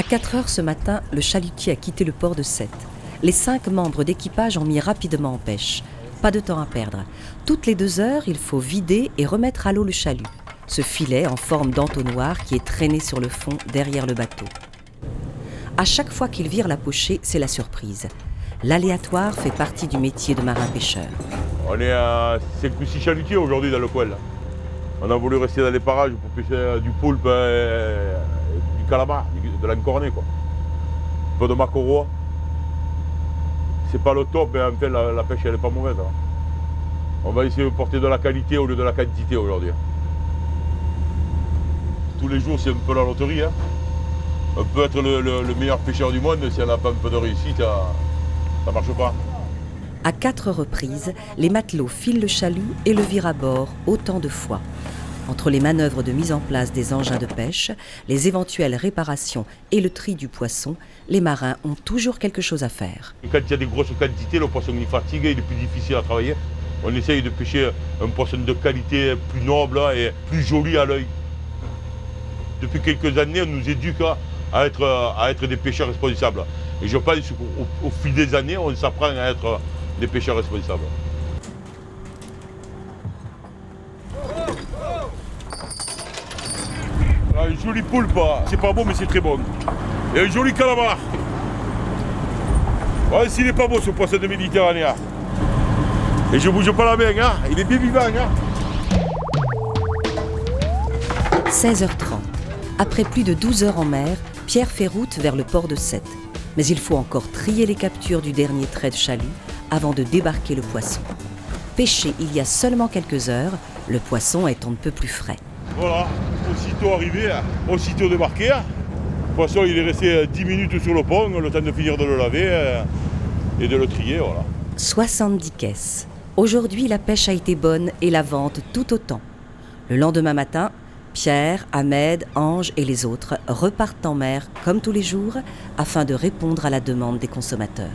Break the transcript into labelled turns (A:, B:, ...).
A: À 4 heures ce matin, le chalutier a quitté le port de Sète. Les 5 membres d'équipage ont mis rapidement en pêche. Pas de temps à perdre. Toutes les 2 heures, il faut vider et remettre à l'eau le chalut. Ce filet en forme d'entonnoir qui est traîné sur le fond derrière le bateau. À chaque fois qu'ils virent la pochée, c'est la surprise. L'aléatoire fait partie du métier de marin-pêcheur.
B: On est à 5 ou 6 chalutiers aujourd'hui dans le coin là. On a voulu rester dans les parages pour pêcher du poulpe, du calamar, de l'encorné quoi. Un peu de maquereau. C'est pas le top, mais en fait la pêche elle est pas mauvaise. Hein. On va essayer de porter de la qualité au lieu de la quantité aujourd'hui. Tous les jours c'est un peu la loterie. Hein. On peut être le meilleur pêcheur du monde, si on n'a pas un peu de réussite, ça marche pas.
A: À 4 reprises, les matelots filent le chalut et le virent à bord autant de fois. Entre les manœuvres de mise en place des engins de pêche, les éventuelles réparations et le tri du poisson, les marins ont toujours quelque chose à faire.
B: Quand il y a des grosses quantités, le poisson il fatigue, il est plus difficile à travailler. On essaye de pêcher un poisson de qualité plus noble et plus joli à l'œil. Depuis quelques années, on nous éduque à être des pêcheurs responsables. Et je pense qu'au fil des années, on s'apprend à être des pêcheurs responsables. Un joli poulpe, c'est pas beau mais c'est très bon. Et un joli calamar. Ouais, s'il n'est pas beau ce poisson de Méditerranée. Et je bouge pas la main, hein. Il est bien vivant. Hein.
A: 16h30. Après plus de 12 heures en mer, Pierre fait route vers le port de Sète. Mais il faut encore trier les captures du dernier trait de chalut avant de débarquer le poisson. Pêché il y a seulement quelques heures, le poisson est on ne peut plus frais.
B: Voilà, aussitôt arrivé, aussitôt débarqué. Le poisson il est resté 10 minutes sur le pont, le temps de finir de le laver et de le trier. Voilà.
A: 70 caisses. Aujourd'hui, la pêche a été bonne et la vente tout autant. Le lendemain matin, Pierre, Ahmed, Ange et les autres repartent en mer comme tous les jours afin de répondre à la demande des consommateurs.